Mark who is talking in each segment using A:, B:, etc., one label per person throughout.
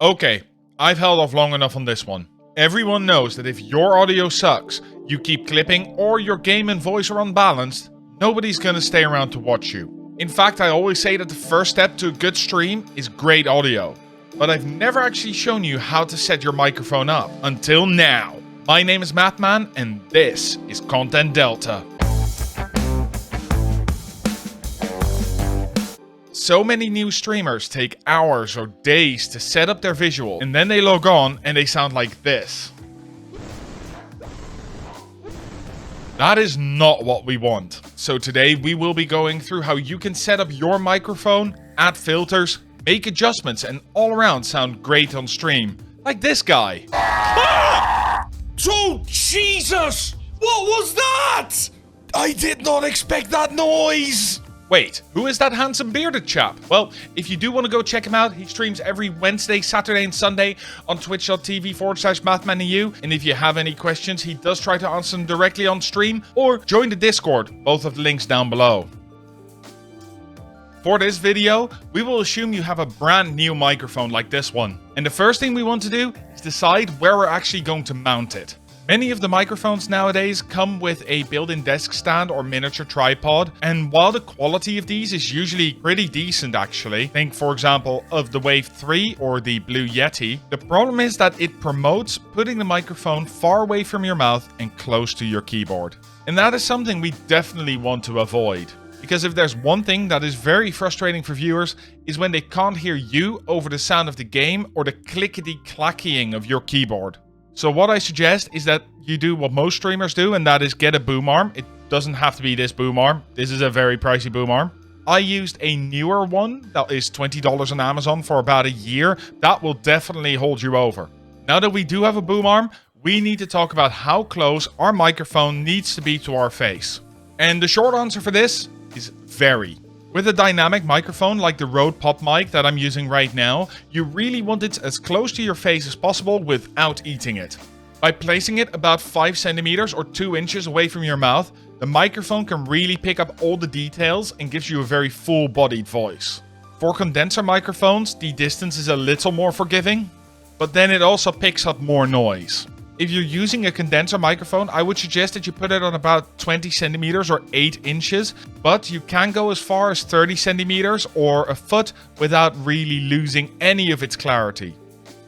A: Okay, I've held off long enough on this one. Everyone knows that if your audio sucks, you keep clipping, or your game and voice are unbalanced, nobody's gonna stay around to watch you. In fact, I always say that the first step to a good stream is great audio. But I've never actually shown you how to set your microphone up, until now. My name is Mattman, and this is Content Delta. So many new streamers take hours or days to set up their visual, and then they log on and they sound like this. That is not what we want. So today we will be going through how you can set up your microphone, add filters, make adjustments, and all around sound great on stream. Like this guy.
B: Ah! Oh, Jesus! What was that? I did not expect that noise!
A: Wait, who is that handsome bearded chap? Well, if you do want to go check him out, he streams every Wednesday, Saturday, and Sunday on twitch.tv/MathmanEU. And if you have any questions, he does try to answer them directly on stream, or join the Discord, both of the links down below. For this video, we will assume you have a brand new microphone like this one. And the first thing we want to do is decide where we're actually going to mount it. Many of the microphones nowadays come with a built-in desk stand or miniature tripod, and while the quality of these is usually pretty decent actually, think for example of the Wave 3 or the Blue Yeti, the problem is that it promotes putting the microphone far away from your mouth and close to your keyboard. And that is something we definitely want to avoid. Because if there's one thing that is very frustrating for viewers, is when they can't hear you over the sound of the game or the clickety-clackying of your keyboard. So what I suggest is that you do what most streamers do, and that is get a boom arm. It doesn't have to be this boom arm. This is a very pricey boom arm. I used a newer one that is $20 on Amazon for about a year. That will definitely hold you over. Now that we do have a boom arm, we need to talk about how close our microphone needs to be to our face. And the short answer for this is very. With a dynamic microphone like the Rode Pop Mic that I'm using right now, you really want it as close to your face as possible without eating it. By placing it about 5 centimeters or 2 inches away from your mouth, the microphone can really pick up all the details and gives you a very full-bodied voice. For condenser microphones, the distance is a little more forgiving, but then it also picks up more noise. If you're using a condenser microphone, I would suggest that you put it on about 20 centimeters or 8 inches, but you can go as far as 30 centimeters or a foot without really losing any of its clarity.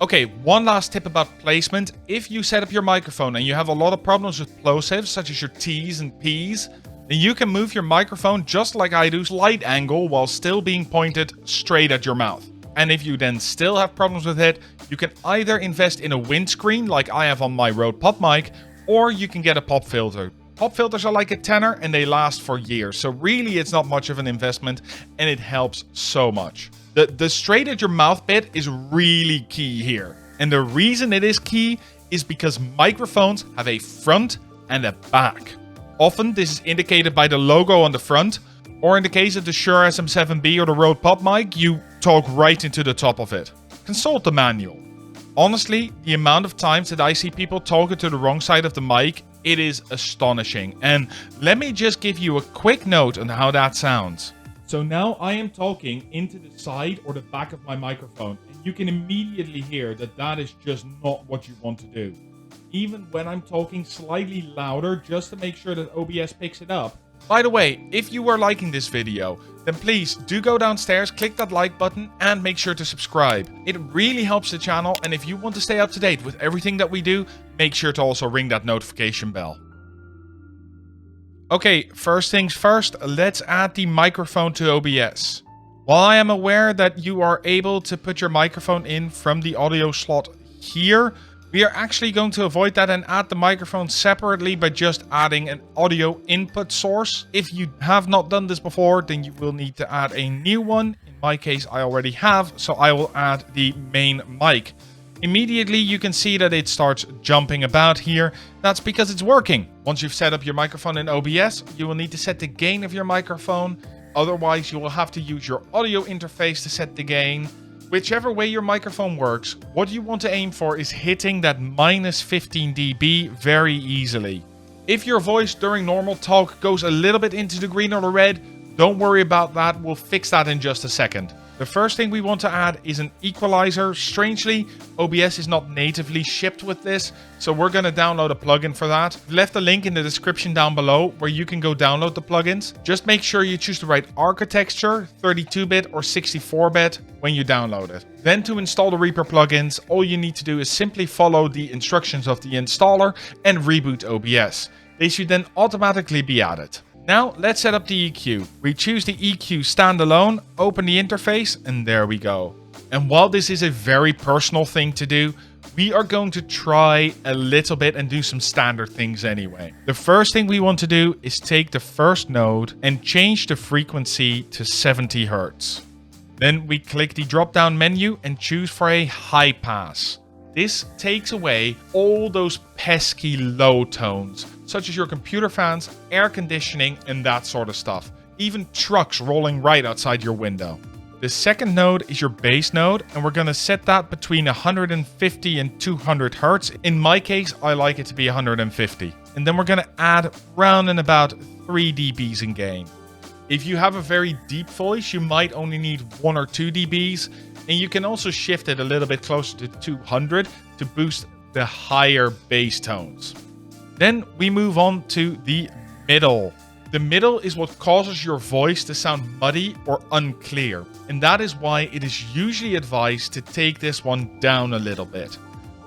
A: Okay, one last tip about placement. If you set up your microphone and you have a lot of problems with plosives, such as your T's and P's, then you can move your microphone just like I do, slight angle, while still being pointed straight at your mouth. And if you then still have problems with it, you can either invest in a windscreen like I have on my Rode Pop Mic, or you can get a pop filter. Pop filters are like a tenner and they last for years, so really it's not much of an investment and it helps so much. The straight at your mouth bit is really key here. And the reason it is key is because microphones have a front and a back. Often this is indicated by the logo on the front, or in the case of the Shure SM7B or the Rode Pop Mic, you talk right into the top of it. Consult the manual. Honestly, the amount of times that I see people talking to the wrong side of the mic, it is astonishing. And let me just give you a quick note on how that sounds. So now I am talking into the side or the back of my microphone, and you can immediately hear that that is just not what you want to do. Even when I'm talking slightly louder just to make sure that OBS picks it up. By the way, if you are liking this video, then please do go downstairs, click that like button, and make sure to subscribe. It really helps the channel, and if you want to stay up to date with everything that we do, make sure to also ring that notification bell. Okay, first things first, let's add the microphone to OBS. While I am aware that you are able to put your microphone in from the audio slot here, we are actually going to avoid that and add the microphone separately by just adding an audio input source. If you have not done this before, then you will need to add a new one. In my case, I already have, so I will add the main mic. Immediately, you can see that it starts jumping about here. That's because it's working. Once you've set up your microphone in OBS, you will need to set the gain of your microphone. Otherwise, you will have to use your audio interface to set the gain. Whichever way your microphone works, what you want to aim for is hitting that minus 15 dB very easily. If your voice during normal talk goes a little bit into the green or the red, don't worry about that, we'll fix that in just a second. The first thing we want to add is an equalizer. Strangely, OBS is not natively shipped with this, so we're going to download a plugin for that. I've left a link in the description down below where you can go download the plugins. Just make sure you choose the right architecture, 32-bit or 64-bit, when you download it. Then to install the Reaper plugins, all you need to do is simply follow the instructions of the installer and reboot OBS. They should then automatically be added. Now let's set up the EQ. We choose the EQ standalone, open the interface, and there we go. And while this is a very personal thing to do, we are going to try a little bit and do some standard things anyway. The first thing we want to do is take the first node and change the frequency to 70 Hz. Then we click the drop down menu and choose for a high pass. This takes away all those pesky low tones, such as your computer fans, air conditioning, and that sort of stuff. Even trucks rolling right outside your window. The second node is your bass node, and we're going to set that between 150 and 200 Hz. In my case, I like it to be 150. And then we're going to add round and about 3 dBs in gain. If you have a very deep voice, you might only need 1 or 2 dBs. And you can also shift it a little bit closer to 200 to boost the higher bass tones. Then we move on to the middle. The middle is what causes your voice to sound muddy or unclear. And that is why it is usually advised to take this one down a little bit.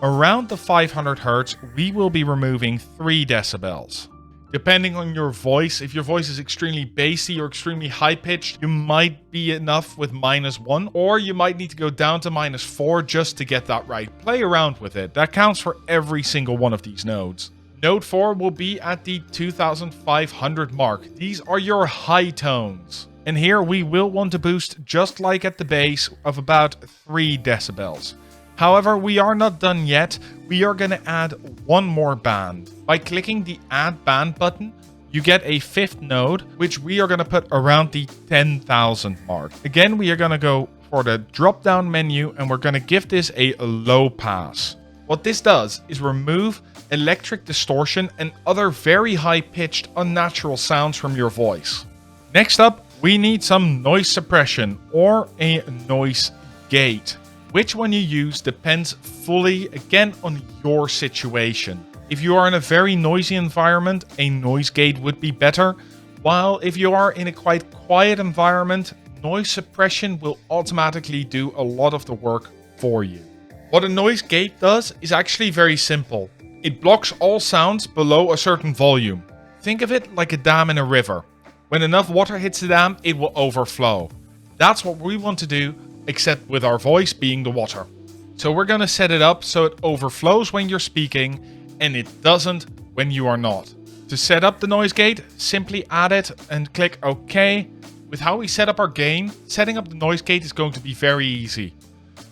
A: Around the 500 Hz, we will be removing 3 decibels. Depending on your voice, if your voice is extremely bassy or extremely high-pitched, you might be enough with -1, or you might need to go down to -4 just to get that right. Play around with it. That counts for every single one of these nodes. Node 4 will be at the 2500 mark. These are your high tones. And here we will want to boost, just like at the bass, of about 3 decibels. However, we are not done yet. We are going to add one more band. By clicking the Add Band button, you get a 5th node, which we are going to put around the 10,000 mark. Again, we are going to go for the drop-down menu, and we're going to give this a low pass. What this does is remove electric distortion and other very high-pitched, unnatural sounds from your voice. Next up, we need some noise suppression or a noise gate. Which one you use depends fully, again, on your situation. If you are in a very noisy environment, a noise gate would be better, while if you are in a quite quiet environment, noise suppression will automatically do a lot of the work for you. What a noise gate does is actually very simple. It blocks all sounds below a certain volume. Think of it like a dam in a river. When enough water hits the dam, it will overflow. That's what we want to do, except with our voice being the water. So we're going to set it up so it overflows when you're speaking, and it doesn't when you are not. To set up the noise gate, simply add it and click OK. With how we set up our gain, setting up the noise gate is going to be very easy.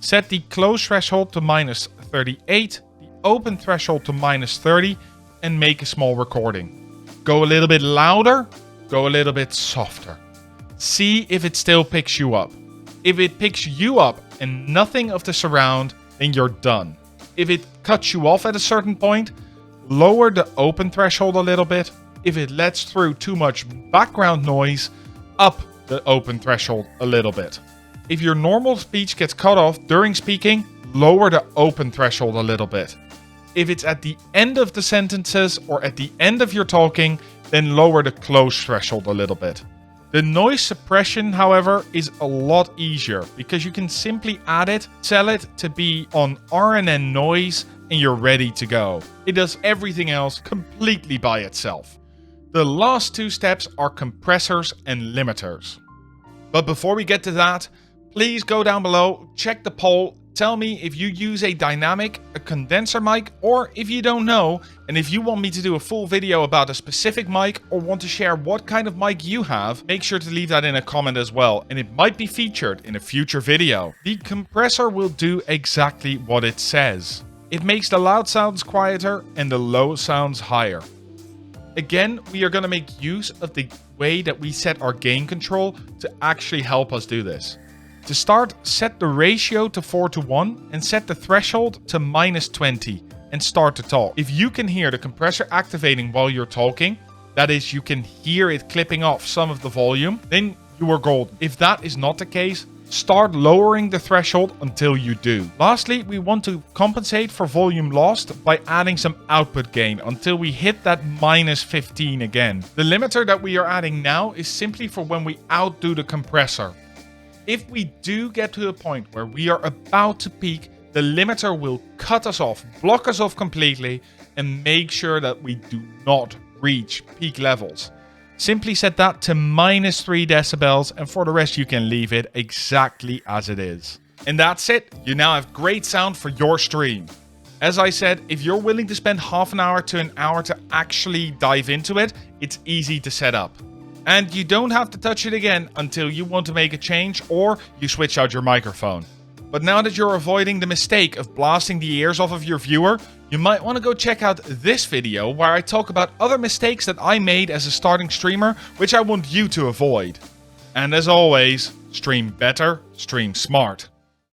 A: Set the close threshold to -38, the open threshold to -30, and make a small recording. Go a little bit louder, go a little bit softer. See if it still picks you up. If it picks you up and nothing of the surround, then you're done. If it cuts you off at a certain point, lower the open threshold a little bit. If it lets through too much background noise, up the open threshold a little bit. If your normal speech gets cut off during speaking, lower the open threshold a little bit. If it's at the end of the sentences or at the end of your talking, then lower the close threshold a little bit. The noise suppression, however, is a lot easier because you can simply add it, tell it to be on RNN noise, and you're ready to go. It does everything else completely by itself. The last 2 steps are compressors and limiters. But before we get to that, please go down below, check the poll, tell me if you use a dynamic, a condenser mic, or if you don't know, and if you want me to do a full video about a specific mic or want to share what kind of mic you have, make sure to leave that in a comment as well, and it might be featured in a future video. The compressor will do exactly what it says. It makes the loud sounds quieter and the low sounds higher. Again, we are going to make use of the way that we set our gain control to actually help us do this. To start, set the ratio to 4:1 and set the threshold to -20 and start to talk. If you can hear the compressor activating while you're talking, that is, you can hear it clipping off some of the volume, then you are golden. If that is not the case, Start lowering the threshold until you do. Lastly, we want to compensate for volume lost by adding some output gain until we hit that -15 again. The limiter that we are adding now is simply for when we outdo the compressor. If we do get to a point where we are about to peak, the limiter will cut us off, block us off completely, and make sure that we do not reach peak levels. Simply set that to -3 decibels, and for the rest you can leave it exactly as it is. And that's it. You now have great sound for your stream. As I said, if you're willing to spend half an hour to an hour to actually dive into it, it's easy to set up. And you don't have to touch it again until you want to make a change or you switch out your microphone. But now that you're avoiding the mistake of blasting the ears off of your viewer, you might want to go check out this video where I talk about other mistakes that I made as a starting streamer, which I want you to avoid. And as always, stream better, stream smart.